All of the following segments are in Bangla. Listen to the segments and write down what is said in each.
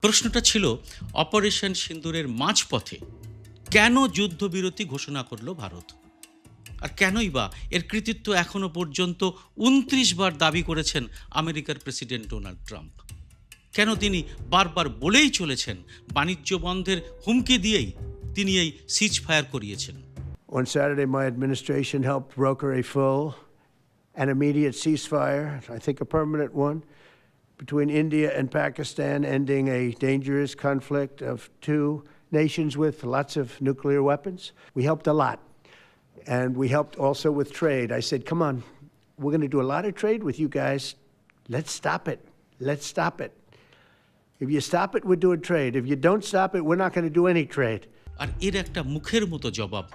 প্রশ্নটা ছিল অপারেশন সিন্দুরের মাঝপথে কেন যুদ্ধবিরতি ঘোষণা করলো ভারত, আর কেনই বা এর কৃতিত্ব এখনো পর্যন্ত ২৯ বার দাবি করেছেন আমেরিকার প্রেসিডেন্ট ডোনাল্ড ট্রাম্প। কেন তিনি বারবার বলেই চলেছেন বাণিজ্য বন্ধের হুমকি দিয়েই তিনি এই সিজ ফায়ার করিয়েছেন। On Saturday, my administration helped broker a full and immediate ceasefire, I think a permanent one, between India and Pakistan, ending a dangerous conflict of two nations with lots of nuclear weapons. We helped a lot. And we helped also with trade. I said, come on, we're going to do a lot of trade with you guys. Let's stop it. Let's stop it. If you stop it, we're doing trade. If you don't stop it, we're not going to do any trade. আর এর একটা মুখের মতো জবাব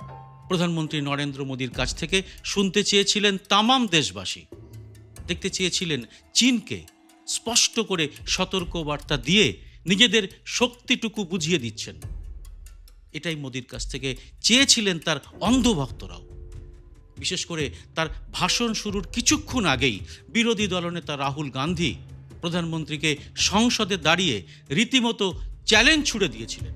প্রধানমন্ত্রী নরেন্দ্র মোদীর কাছ থেকে শুনতে চেয়েছিলেন তামাম দেশবাসী। দেখতে চেয়েছিলেন চীনকে স্পষ্ট করে সতর্কবার্তা দিয়ে নিজেদের শক্তিটুকু বুঝিয়ে দিচ্ছেন। এটাই মোদির কাছ থেকে চেয়েছিলেন তার অন্ধভক্তরাও। বিশেষ করে তার ভাষণ শুরুর কিছুক্ষণ আগেই বিরোধী দলনেতা রাহুল গান্ধী প্রধানমন্ত্রীকে সংসদে দাঁড়িয়ে রীতিমতো চ্যালেঞ্জ ছুড়ে দিয়েছিলেন।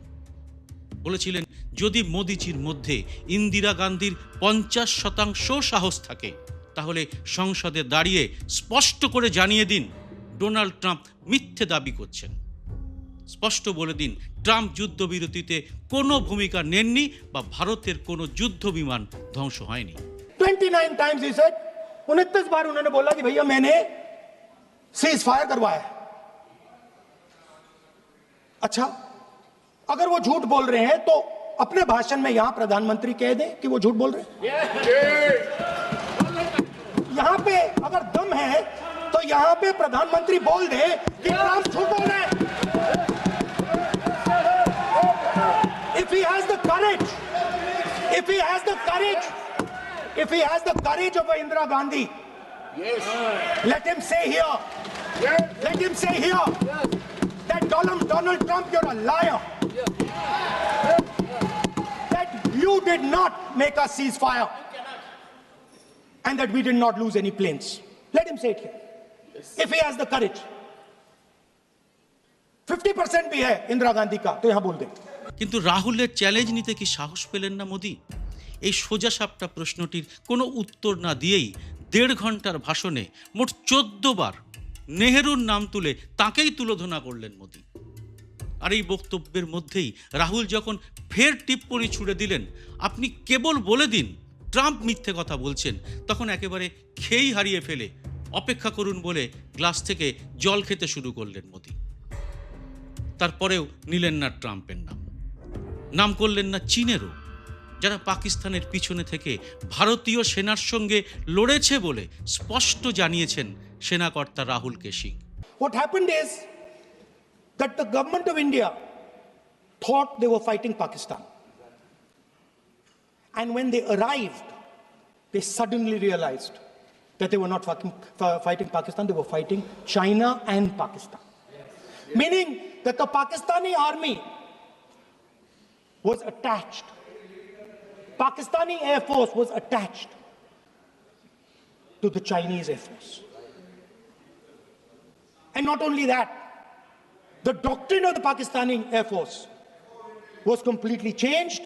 বলেছিলেন, যদি মোদিজির মধ্যে ইন্দিরা গান্ধীর ৫০% সাহস থাকে তাহলে সংসদে দাঁড়িয়ে স্পষ্ট করে জানিয়ে দিন ডোনাল্ড ট্রাম্প মিথ্যে দাবি করছেন। স্পষ্ট বলে দিন ট্রাম্প যুদ্ধবিরতিতে কোনো ভূমিকা নেননি বা ভারতের কোনো যুদ্ধ বিমান ধ্বংস হয়নি। 29 times he said, 29 बार उन्होंने बोला कि भैया मैंने सीज फायर करवाया। अच्छा, अगर वो झूठ बोल रहे हैं तो अपने भाषण में यहां प्रधानमंत्री कह दें कि वो झूठ बोल रहे हैं। यहां पे अगर दम है तो यहां पे प्रधानमंत्री बोल दे कि ट्रंप झूठ बोल रहे हैं। If he has the courage, if he has the courage, if he has the courage of Indira Gandhi, yes, let him say here, yes, let him say here, yes, that Donald Trump, you're a liar, yes, that you did not make a ceasefire and that we did not lose any planes. Let him say it here, yes, if he has the courage. 50% भी है इंदिरा गांधी का, तो यहां बोल दे। কিন্তু রাহুলের চ্যালেঞ্জ নিতে কি সাহস পেলেন না মোদি? এই সোজাসাপটা প্রশ্নটির কোনো উত্তর না দিয়েই ১.৫ ঘন্টার ভাষণে মোট ১৪ বার নেহেরুর নাম তুলে তাঁকেই তুলোধনা করলেন মোদি। আর এই বক্তব্যের মধ্যেই রাহুল যখন ফের টিপ্পনি ছুড়ে দিলেন, আপনি কেবল বলে দিন ট্রাম্প মিথ্যে কথা বলছেন, তখন একেবারে খেই হারিয়ে ফেলে অপেক্ষা করুন বলে গ্লাস থেকে জল খেতে শুরু করলেন মোদি। তারপরেও নিলেন না ট্রাম্পের নাম করলেন না চীনেরও, যারা পাকিস্তানের পিছনে থেকে ভারতীয় সেনার সঙ্গে লড়েছে বলে স্পষ্ট জানিয়েছেন সেনাকর্তা রাহুল কে Singh. What happened is that the government of India thought they were fighting Pakistan. And when they arrived, they suddenly realized that they were not fighting Pakistan, they were fighting China and Pakistan. Yes. Meaning that the Pakistani army was attached. Pakistani Air Force was attached to the Chinese Air Force. And not only that, the doctrine of the Pakistani Air Force was completely changed.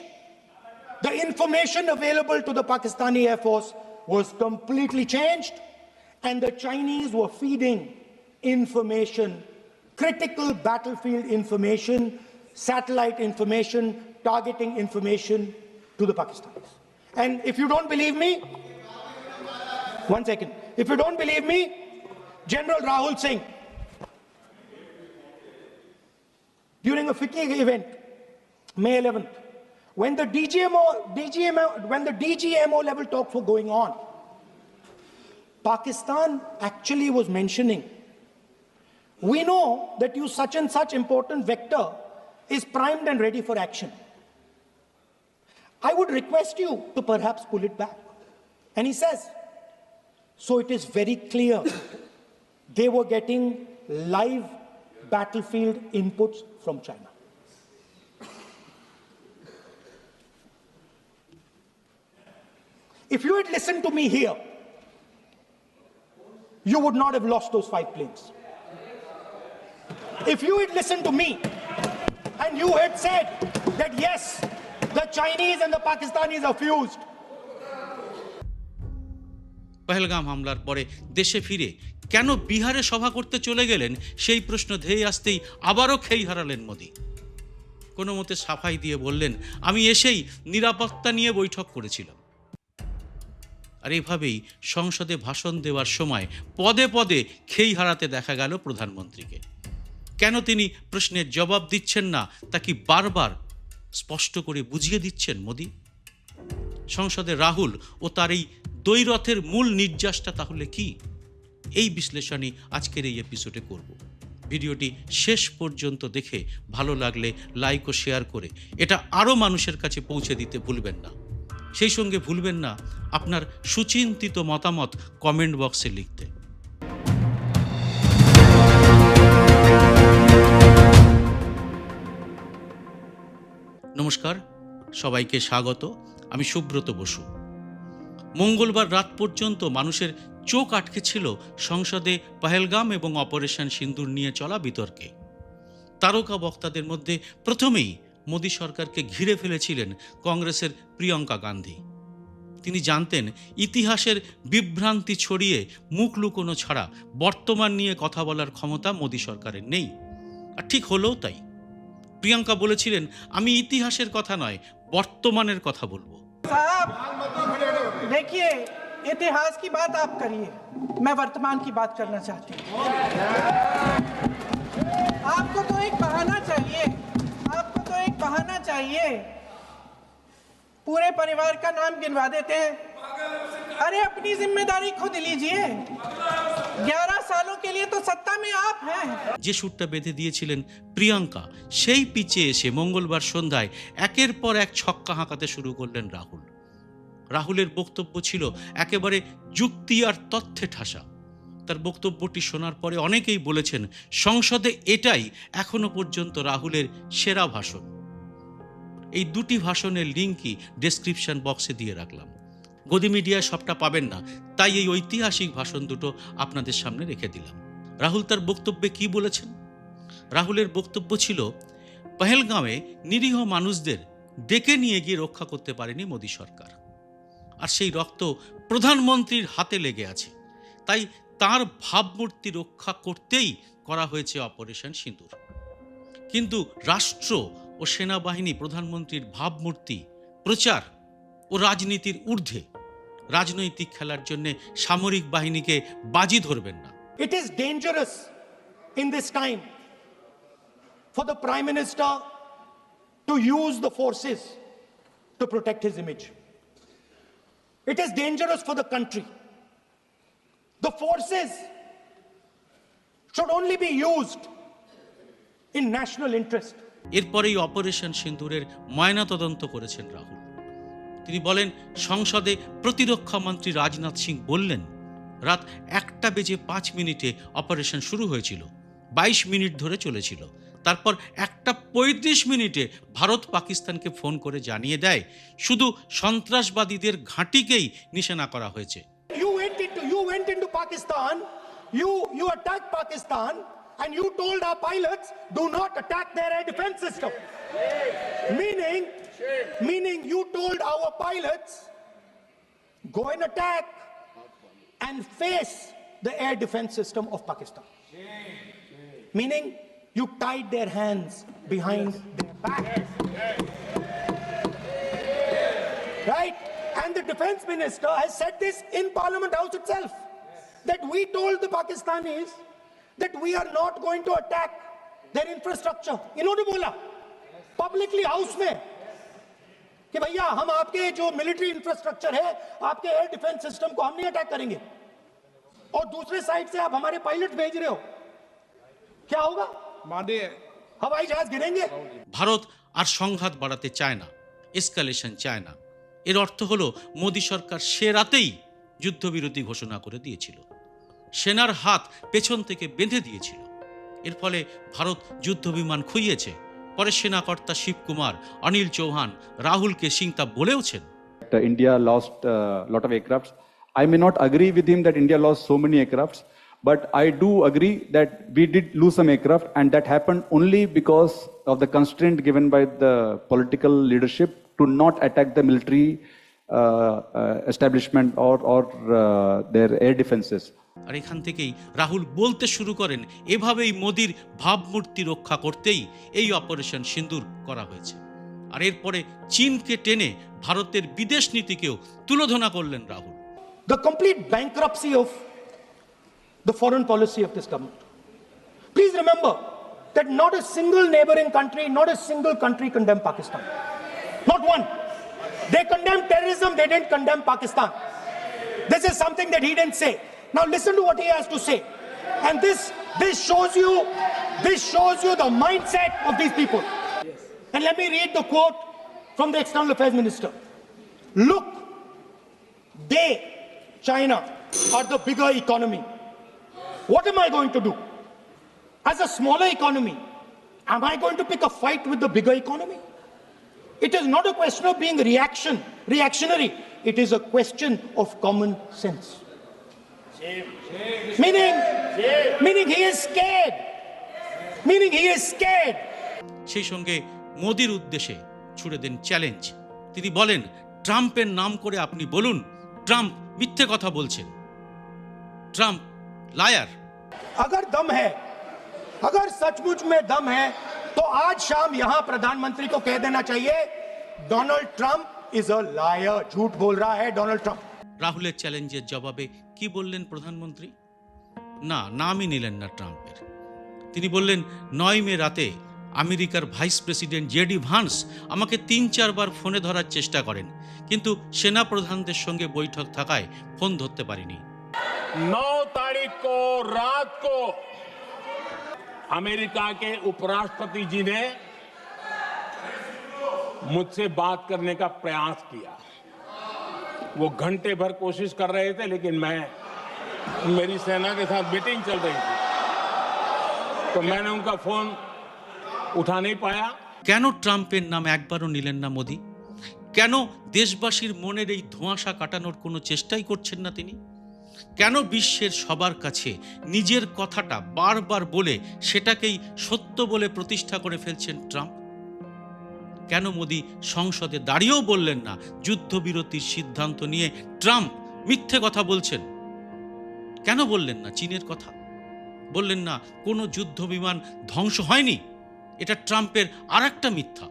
The information available to the Pakistani Air Force was completely changed. And the Chinese were feeding information, critical battlefield information, satellite information, targeting information to the Pakistanis. And if you don't believe me, one second. If you don't believe me, General Rahul Singh, during a FICCI event, May 11th, when the DGMO level talks were going on, Pakistan actually was mentioning, we know that you such and such important vector is primed and ready for action. I would request you to perhaps pull it back. And he says, so it is very clear they were getting live battlefield inputs from China. If you had listened to me here, you would not have lost those 5 planes. If you had listened to me, and you had said that yes, the Chinese and the Pakistanis are fused. Pahalgam হামলার পরে দেশে ফিরে কেন বিহারে সভা করতে চলে গেলেন সেই প্রশ্ন ধেয়ে আসতেই আবারও খেই হারালেন মোদি। কোনো মতে সাফাই দিয়ে বললেন, আমি এসেই নিরাপত্তা নিয়ে বৈঠক করেছিলাম। আর এভাবেই সংসদে ভাষণ দেওয়ার সময় পদে পদে খেই হারাতে দেখা গেল প্রধানমন্ত্রীকে। কেন তিনি প্রশ্নের জবাব দিচ্ছেন না তা কি বারবার স্পষ্ট করে বুঝিয়ে দিচ্ছেন মোদি? সংসদে রাহুল ও তার এই দ্বৈরথের মূল নির্যাসটা তাহলে কি? এই বিশ্লেষণই আজকের এই এপিসোডে করব। ভিডিওটি শেষ পর্যন্ত দেখে ভালো লাগলে লাইক ও শেয়ার করে এটা আরও মানুষের কাছে পৌঁছে দিতে ভুলবেন না। সেই সঙ্গে ভুলবেন না আপনার সুচিন্তিত মতামত কমেন্ট বক্সে লিখতে। নমস্কার, সবাইকে স্বাগত। আমি সুব্রত বসু। মঙ্গলবার রাত পর্যন্ত মানুষের চোখ আটকে ছিল সংসদে পহেলগাম এবং অপারেশন সিন্দুর নিয়ে চলা বিতর্কে। তারকা বক্তাদের মধ্যে প্রথমেই মোদী সরকারকে ঘিরে ফেলেছিলেন কংগ্রেসের প্রিয়াঙ্কা গান্ধী। তিনি জানতেন ইতিহাসের বিভ্রান্তি ছড়িয়ে মুখ লুকোনো ছাড়া বর্তমান নিয়ে কথা বলার ক্ষমতা মোদী সরকারের নেই। আর ঠিক হলেও তাই। প্রিয়াঙ্কা বলেছিলেন, আমি ইতিহাসের কথা নয়, বর্তমানের কথা বলবো। साहब देखिए, इतिहास की बात आप करिए, मैं वर्तमान की बात करना चाहती हूँ। आपको तो एक बहाना चाहिए, पूरे परिवार का नाम गिनवा देते हैं। अरे अपनी जिम्मेदारी खुद लीजिए, 11 सालों के लिए तो सत्ता में आप हैं। যে সুরটা বেঁধে দিয়েছিলেন প্রিয়াঙ্কা, সেই পিচে এসে মঙ্গলবার সন্ধ্যায় একের পর এক ছক্কা হাঁকাতে শুরু করলেন রাহুল। রাহুলের বক্তব্য ছিল একেবারে যুক্তি আর তথ্যে ঠাসা। তার বক্তব্যটি শোনার পরে অনেকেই বলেছেন সংসদে এটাই এখনো পর্যন্ত রাহুলের সেরা ভাষণ। এই দুটি ভাষণের লিঙ্কই ডেসক্রিপশন বক্সে দিয়ে রাখলাম। গদি মিডিয়ায় সবটা পাবেন না, তাই এই ঐতিহাসিক ভাষণ দুটো আপনাদের সামনে রেখে দিলাম। রাহুল তার বক্তব্যে কি বলেছেন? রাহুলের বক্তব্য ছিল, পহেলগাঁওয়ে নিরীহ মানুষদের ডেকে নিয়ে গিয়ে রক্ষা করতে পারেনি মোদী সরকার, আর সেই রক্ত প্রধানমন্ত্রীর হাতে লেগে আছে। তাই তার ভাবমূর্তি রক্ষা করতেই করা হয়েছে অপারেশন সিঁদুর। কিন্তু রাষ্ট্র ও সেনাবাহিনী প্রধানমন্ত্রীর ভাবমূর্তি প্রচার ও রাজনীতির ঊর্ধ্বে। রাজনৈতিক খেলার জন্য সামরিক বাহিনীকে বাজি ধরবেন না। It is dangerous in this time for the Prime Minister to use the forces to protect his image. It is dangerous for the country. The forces should only be used in national interest. এরপরেই অপারেশন সিন্দুরের ময়নাতদন্ত করেছেন রাহুল। তিনি বলেন, সংসদে প্রতিরক্ষা মন্ত্রী রাজনাথ সিং বললেন, রাত 1:05 অপারেশন শুরু হয়েছিল, 22 মিনিট ধরে চলেছিল। তারপর 1:35 ভারত পাকিস্তানকে ফোন করে জানিয়ে দেয় শুধু সন্ত্রাসবাদীদের ঘাঁটিকেই নিশানা করা হয়েছে। You went into Pakistan, you attacked Pakistan, and you told our pilots, do not attack their air defense system. Meaning you told our pilots, go and attack and face the air defense system of Pakistan. Meaning you tied their hands behind their backs. Right? And the defense minister has said this in Parliament House itself, that we told the Pakistanis that we are not going to attack their infrastructure. इन्होंने बोला पब्लिकली हाउस में कि भैया हम आपके जो मिलिट्री इंफ्रास्ट्रक्चर है, आपके एयर डिफेंस सिस्टम को हम नहीं अटैक करेंगे, और दूसरे साइड से आप हमारे पायलट भेज रहे हो, क्या होगा? हवाई जहाज गिरेंगे। ভারত আর সংঘাত বাড়াতে চায় না, এসকালেশন চায় না। এর অর্থ হলো মোদী সরকার সে রাতেই যুদ্ধবিরতি ঘোষণা করে দিয়েছিল, সেনার হাত পেছন থেকে বেঁধে দিয়েছিল। এর ফলে ভারত যুদ্ধবিমান খুইয়েছে। পরে সেনাকর্তা শিবকুমার, অনিল চৌহান রাহুলকে সিং তা বলেওছেন, India lost a lot of aircrafts. I may not agree with him that India lost so many aircrafts, But I do agree that we did lose some aircraft, and that happened only because of the constraint given by the political leadership to not attack the military establishment or their air defenses. আর এখান থেকেই রাহুল বলতে শুরু করেন, এভাবেই মোদির ভাবমূর্তি রক্ষা করতেই এই অপারেশন সিন্দুর করা হয়েছে। আর এরপরে চীনকে টেনে ভারতের বিদেশ নীতিকেও তুলোধনা করলেন Rahul. The complete bankruptcy of the foreign policy of this government. Please remember that not a single neighboring country, not a single country condemned Pakistan. Not one. They condemned terrorism, they didn't condemn Pakistan. This is something that he didn't say. Now listen to what he has to say. And this shows you the mindset of these people. And let me read the quote from the External Affairs Minister. Look, they, China, are the bigger economy. What am I going to do? As a smaller economy, am I going to pick a fight with the bigger economy? It is not a question of being reactionary. It is a question of common sense. Meaning he is scared. সেই সঙ্গে মোদির উদ্দেশ্যে ছুড়ে দেন চ্যালেঞ্জ। তিনি বলেন, ট্রাম্পের নাম করে আপনি বলুন ট্রাম্প মিথ্যে কথা বলছেন, ট্রাম্প লায়ার। अगर दम है, अगर सचमुच में दम है, तो आज शाम यहां प्रधानमंत्री को कह देना चाहिए Donald Trump is a liar, झूठ बोल रहा है डोनाल्ड ट्रंप। রাহুলের চ্যালেঞ্জের জবাবে কি বললেন প্রধানমন্ত্রী? না, নামই নিলেন না ট্রাম্পের। তিনি বললেন, 9 মে রাতে আমেরিকার ভাইস প্রেসিডেন্ট জেডি ভান্স আমাকে 3-4 বার ফোনে ধরার চেষ্টা করেন, কিন্তু সেনা প্রধানদের সঙ্গে বৈঠক থাকায় ফোন ধরতে পারিনি। 9 तारीख को रात को अमेरिका के उपराष्ट्रपति जी ने मुझसे बात करने का प्रयास किया। वो घंटे भर कोशिश कर रहे थे, लेकिन मेरी सेना के साथ मीटिंग चल रही थी, तो मैंने उनका फोन उठा नहीं पाया। কেন ট্রাম্পের নাম একবারও নিলেন না মোদি? কেন দেশবাসীর মনের এই ধোঁয়াশা কাটানোর কোনো চেষ্টাই করছেন না তিনি? কেন বিশ্বের সবার কাছে নিজের কথাটা বারবার বলে সেটাকেই সত্য বলে প্রতিষ্ঠা করে ফেলছেন ট্রাম্প? কেন মোদি সংসদে দাঁড়িয়েও বললেন না যুদ্ধবিরতির সিদ্ধান্ত নিয়ে ট্রাম্প মিথ্যে কথা বলছেন? কেন বললেন না চীনের কথা? বললেন না কোনো যুদ্ধ বিমান ধ্বংস হয়নি, এটা ট্রাম্পের আর একটা মিথ্যা?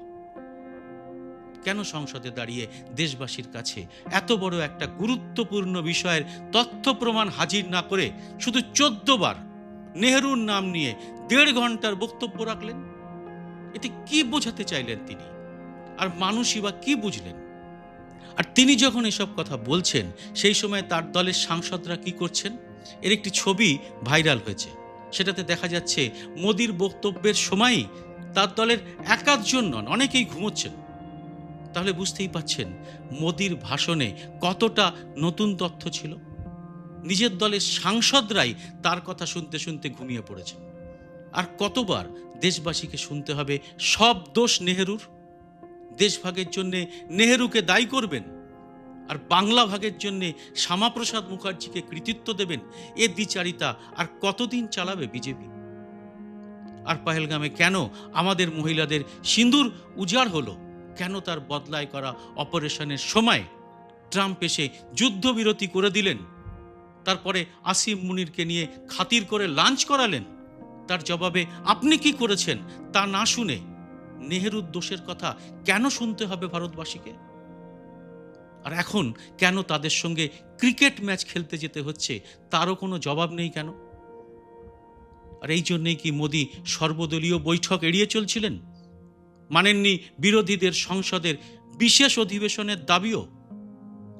কেন সংসদে দাঁড়িয়ে দেশবাসীর কাছে এত বড় একটা গুরুত্বপূর্ণ বিষয়ের তথ্য প্রমাণ হাজির না করে শুধু 14 বার নেহরুর নাম নিয়ে 1.5 ঘন্টার বক্তব্য রাখলেন? এতে কি বোঝাতে চাইলেন তিনি, আর মানুষই বা কি বুঝলেন? আর তিনি যখন এসব কথা বলছেন, সেই সময় তার দলের সাংসদরা কি করছেন? এর একটি ছবি ভাইরাল হয়েছে। সেটাতে দেখা যাচ্ছে মোদির বক্তব্যের সময়ই তার দলের একাধজন নন, অনেকেই ঘুমোচ্ছেন। তাহলে বুঝতেই পাচ্ছেন মোদির ভাষণে কতটা নতুন তথ্য ছিল। নিজের দলের সাংসদরাই তার কথা শুনতে শুনতে ঘুমিয়ে পড়েছেন। আর কতবার দেশবাসীকে শুনতে হবে সব দোষ নেহেরুর? দেশভাগের জন্যে নেহেরুকে দায়ী করবেন, আর বাংলা ভাগের জন্যে শ্যামাপ্রসাদ মুখার্জিকে কৃতিত্ব দেবেন? এ দ্বিচারিতা আর কতদিন চালাবে বিজেপি? আর পহেলগামে কেন আমাদের মহিলাদের সিঁদুর উজাড় হলো? কেন তার বদলায় করা অপারেশনের সময় ট্রাম্প এসে যুদ্ধবিরতি করে দিলেন? তারপরে আসিম মুনিরকে নিয়ে খাতির করে লাঞ্চ করালেন। তার জবাবে আপনি কি করেছেন তা না শুনে নেহেরুর দোষের কথা কেন শুনতে হবে ভারতবাসীকে? আর এখন কেন তাদের সঙ্গে ক্রিকেট ম্যাচ খেলতে যেতে হচ্ছে তারও কোনো জবাব নেই কেন? আর এই জন্যেই কি মোদি সর্বদলীয় বৈঠক এড়িয়ে চলছিলেন? মানেননি বিরোধীদের সংসদের বিশেষ অধিবেশনের দাবিও?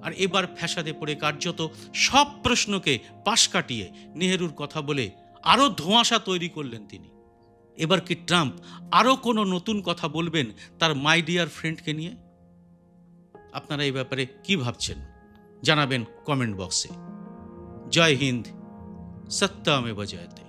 আর এবার ফ্যাসাদে পড়ে কার্যত সব প্রশ্নকে পাশ কাটিয়ে নেহেরুর কথা বলে আরও ধোঁয়াশা তৈরি করলেন তিনি। এবার কি ট্রাম্প আরও কোনো নতুন কথা বলবেন তার মাই ডিয়ার ফ্রেন্ডকে নিয়ে? আপনারা এই ব্যাপারে কি ভাবছেন জানাবেন কমেন্ট বক্সে। জয় হিন্দ, সত্যমেব জয়তে।